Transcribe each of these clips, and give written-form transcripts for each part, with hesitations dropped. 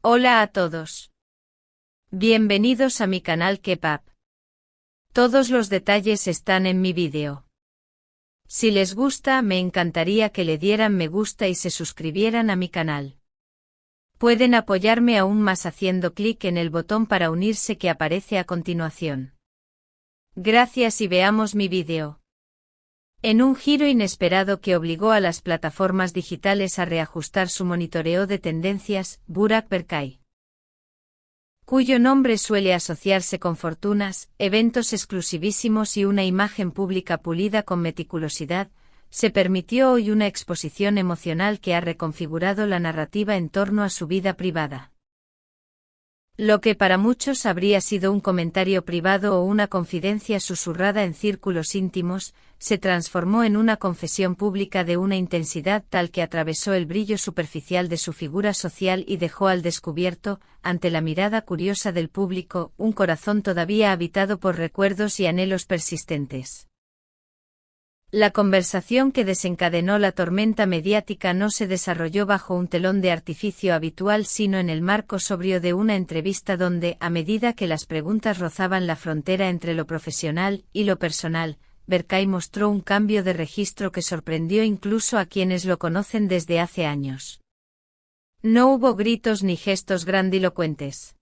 Hola a todos. Bienvenidos a mi canal Kepap. Todos los detalles están en mi vídeo. Si les gusta, me encantaría que le dieran me gusta y se suscribieran a mi canal. Pueden apoyarme aún más haciendo clic en el botón para unirse que aparece a continuación. Gracias y veamos mi vídeo. En un giro inesperado que obligó a las plataformas digitales a reajustar su monitoreo de tendencias, Burak Berkay, cuyo nombre suele asociarse con fortunas, eventos exclusivísimos y una imagen pública pulida con meticulosidad, se permitió hoy una exposición emocional que ha reconfigurado la narrativa en torno a su vida privada. Lo que para muchos habría sido un comentario privado o una confidencia susurrada en círculos íntimos, se transformó en una confesión pública de una intensidad tal que atravesó el brillo superficial de su figura social y dejó al descubierto, ante la mirada curiosa del público, un corazón todavía habitado por recuerdos y anhelos persistentes. La conversación que desencadenó la tormenta mediática no se desarrolló bajo un telón de artificio habitual sino en el marco sobrio de una entrevista donde, a medida que las preguntas rozaban la frontera entre lo profesional y lo personal, Berkay mostró un cambio de registro que sorprendió incluso a quienes lo conocen desde hace años. No hubo gritos ni gestos grandilocuentes.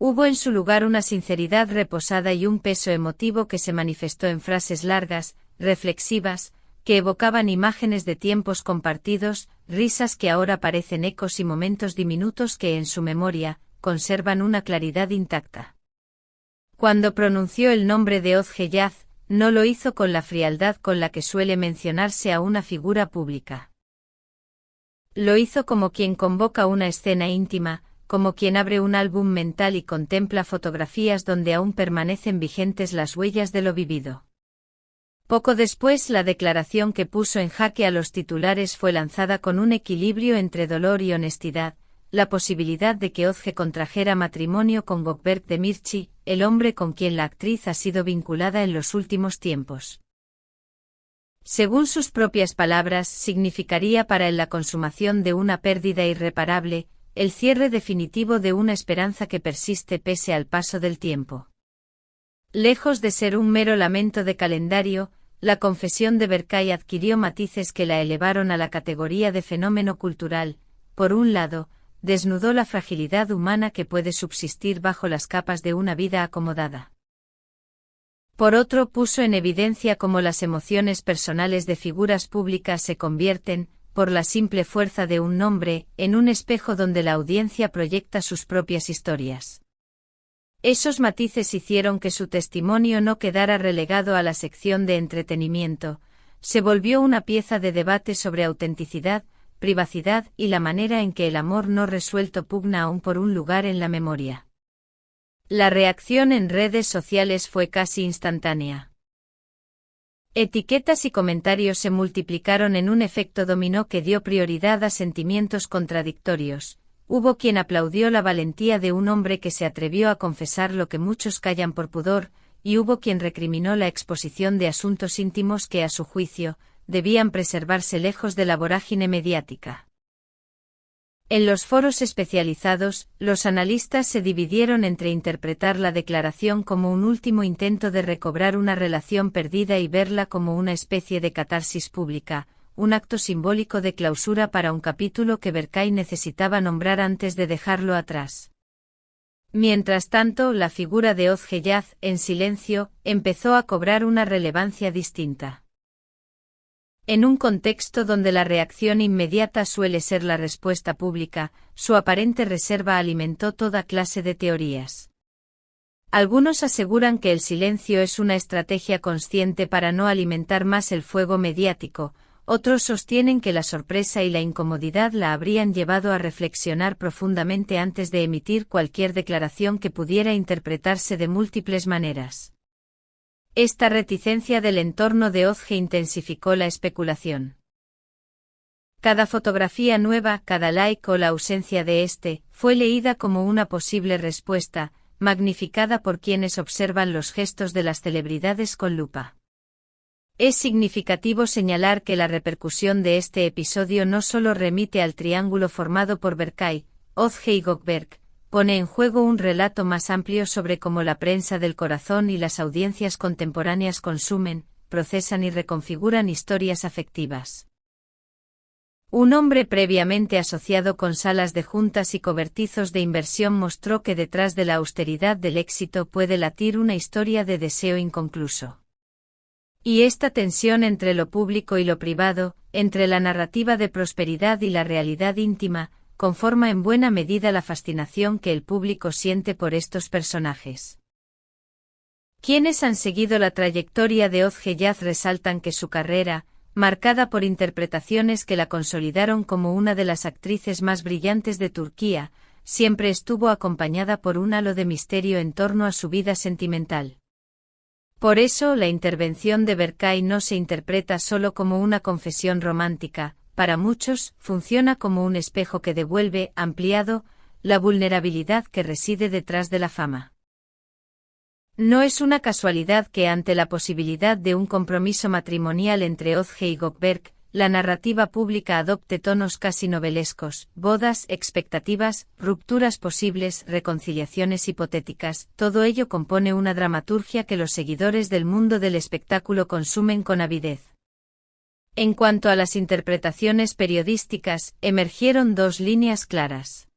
Hubo en su lugar una sinceridad reposada y un peso emotivo que se manifestó en frases largas, reflexivas, que evocaban imágenes de tiempos compartidos, risas que ahora parecen ecos y momentos diminutos que en su memoria conservan una claridad intacta. Cuando pronunció el nombre de Ozge Yaz, no lo hizo con la frialdad con la que suele mencionarse a una figura pública. Lo hizo como quien convoca una escena íntima, como quien abre un álbum mental y contempla fotografías donde aún permanecen vigentes las huellas de lo vivido. Poco después, la declaración que puso en jaque a los titulares fue lanzada con un equilibrio entre dolor y honestidad, la posibilidad de que Ozge contrajera matrimonio con Gökberk Demirci, el hombre con quien la actriz ha sido vinculada en los últimos tiempos. Según sus propias palabras, significaría para él la consumación de una pérdida irreparable, el cierre definitivo de una esperanza que persiste pese al paso del tiempo. Lejos de ser un mero lamento de calendario, la confesión de Berkay adquirió matices que la elevaron a la categoría de fenómeno cultural. Por un lado, desnudó la fragilidad humana que puede subsistir bajo las capas de una vida acomodada. Por otro, puso en evidencia cómo las emociones personales de figuras públicas se convierten, por la simple fuerza de un nombre, en un espejo donde la audiencia proyecta sus propias historias. Esos matices hicieron que su testimonio no quedara relegado a la sección de entretenimiento, se volvió una pieza de debate sobre autenticidad, privacidad y la manera en que el amor no resuelto pugna aún por un lugar en la memoria. La reacción en redes sociales fue casi instantánea. Etiquetas y comentarios se multiplicaron en un efecto dominó que dio prioridad a sentimientos contradictorios. Hubo quien aplaudió la valentía de un hombre que se atrevió a confesar lo que muchos callan por pudor, y hubo quien recriminó la exposición de asuntos íntimos que, a su juicio, debían preservarse lejos de la vorágine mediática. En los foros especializados, los analistas se dividieron entre interpretar la declaración como un último intento de recobrar una relación perdida y verla como una especie de catarsis pública, un acto simbólico de clausura para un capítulo que Berkay necesitaba nombrar antes de dejarlo atrás. Mientras tanto, la figura de Ozge Yaz, en silencio, empezó a cobrar una relevancia distinta. En un contexto donde la reacción inmediata suele ser la respuesta pública, su aparente reserva alimentó toda clase de teorías. Algunos aseguran que el silencio es una estrategia consciente para no alimentar más el fuego mediático, otros sostienen que la sorpresa y la incomodidad la habrían llevado a reflexionar profundamente antes de emitir cualquier declaración que pudiera interpretarse de múltiples maneras. Esta reticencia del entorno de Ozge intensificó la especulación. Cada fotografía nueva, cada like o la ausencia de este, fue leída como una posible respuesta, magnificada por quienes observan los gestos de las celebridades con lupa. Es significativo señalar que la repercusión de este episodio no solo remite al triángulo formado por Berkay, Ozge Goldberg, pone en juego un relato más amplio sobre cómo la prensa del corazón y las audiencias contemporáneas consumen, procesan y reconfiguran historias afectivas. Un hombre previamente asociado con salas de juntas y cobertizos de inversión mostró que detrás de la austeridad del éxito puede latir una historia de deseo inconcluso. Y esta tensión entre lo público y lo privado, entre la narrativa de prosperidad y la realidad íntima, conforma en buena medida la fascinación que el público siente por estos personajes. Quienes han seguido la trayectoria de Ozge Yaz resaltan que su carrera, marcada por interpretaciones que la consolidaron como una de las actrices más brillantes de Turquía, siempre estuvo acompañada por un halo de misterio en torno a su vida sentimental. Por eso la intervención de Berkay no se interpreta solo como una confesión romántica, para muchos, funciona como un espejo que devuelve, ampliado, la vulnerabilidad que reside detrás de la fama. No es una casualidad que ante la posibilidad de un compromiso matrimonial entre Ozge y Goldberg, la narrativa pública adopte tonos casi novelescos, bodas, expectativas, rupturas posibles, reconciliaciones hipotéticas, todo ello compone una dramaturgia que los seguidores del mundo del espectáculo consumen con avidez. En cuanto a las interpretaciones periodísticas, emergieron dos líneas claras.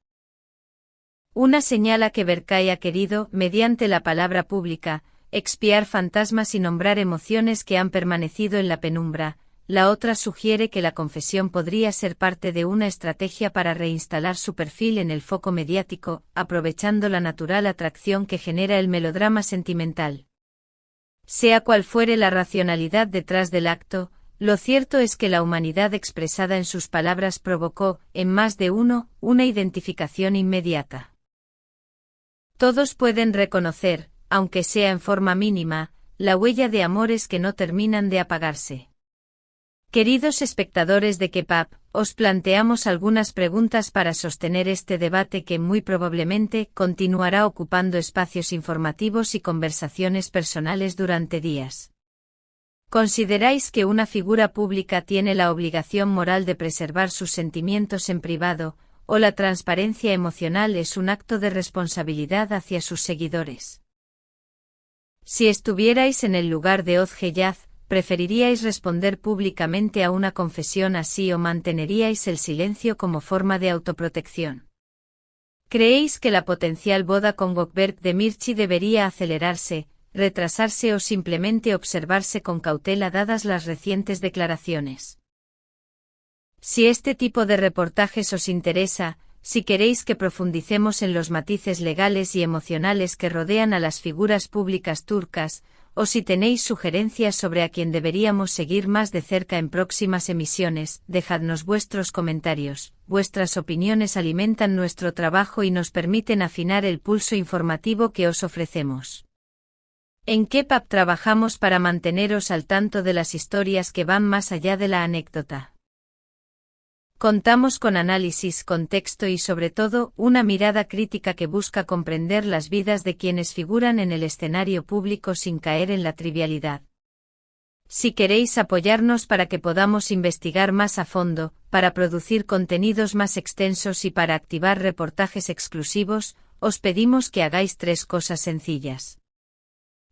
Una señala que Berkay ha querido, mediante la palabra pública, expiar fantasmas y nombrar emociones que han permanecido en la penumbra. La otra sugiere que la confesión podría ser parte de una estrategia para reinstalar su perfil en el foco mediático, aprovechando la natural atracción que genera el melodrama sentimental. Sea cual fuere la racionalidad detrás del acto, lo cierto es que la humanidad expresada en sus palabras provocó, en más de uno, una identificación inmediata. Todos pueden reconocer, aunque sea en forma mínima, la huella de amores que no terminan de apagarse. Queridos espectadores de Kepap, os planteamos algunas preguntas para sostener este debate que muy probablemente continuará ocupando espacios informativos y conversaciones personales durante días. ¿Consideráis que una figura pública tiene la obligación moral de preservar sus sentimientos en privado, o la transparencia emocional es un acto de responsabilidad hacia sus seguidores? Si estuvierais en el lugar de Ozge Yaz, ¿preferiríais responder públicamente a una confesión así o manteneríais el silencio como forma de autoprotección? ¿Creéis que la potencial boda con Gökberk Demirci debería acelerarse, retrasarse o simplemente observarse con cautela dadas las recientes declaraciones? Si este tipo de reportajes os interesa, si queréis que profundicemos en los matices legales y emocionales que rodean a las figuras públicas turcas, o si tenéis sugerencias sobre a quién deberíamos seguir más de cerca en próximas emisiones, dejadnos vuestros comentarios. Vuestras opiniones alimentan nuestro trabajo y nos permiten afinar el pulso informativo que os ofrecemos. En Kepap trabajamos para manteneros al tanto de las historias que van más allá de la anécdota. Contamos con análisis, contexto y sobre todo, una mirada crítica que busca comprender las vidas de quienes figuran en el escenario público sin caer en la trivialidad. Si queréis apoyarnos para que podamos investigar más a fondo, para producir contenidos más extensos y para activar reportajes exclusivos, os pedimos que hagáis 3 cosas sencillas.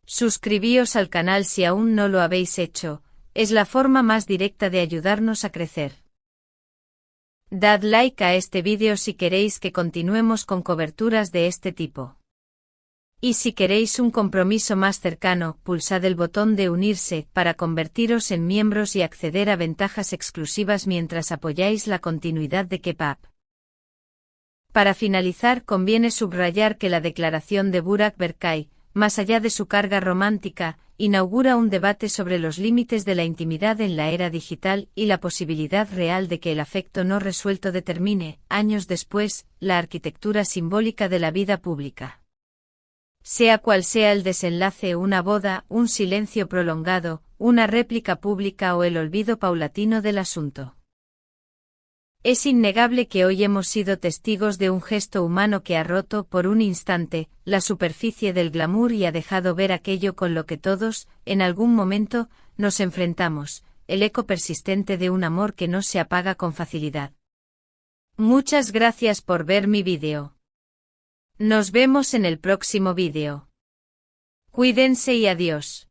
Suscribíos al canal si aún no lo habéis hecho, es la forma más directa de ayudarnos a crecer. Dad like a este vídeo si queréis que continuemos con coberturas de este tipo. Y si queréis un compromiso más cercano, pulsad el botón de unirse para convertiros en miembros y acceder a ventajas exclusivas mientras apoyáis la continuidad de Kepap. Para finalizar, conviene subrayar que la declaración de Burak Berkay, más allá de su carga romántica, inaugura un debate sobre los límites de la intimidad en la era digital y la posibilidad real de que el afecto no resuelto determine, años después, la arquitectura simbólica de la vida pública. Sea cual sea el desenlace, una boda, un silencio prolongado, una réplica pública o el olvido paulatino del asunto. Es innegable que hoy hemos sido testigos de un gesto humano que ha roto, por un instante, la superficie del glamour y ha dejado ver aquello con lo que todos, en algún momento, nos enfrentamos, el eco persistente de un amor que no se apaga con facilidad. Muchas gracias por ver mi vídeo. Nos vemos en el próximo vídeo. Cuídense y adiós.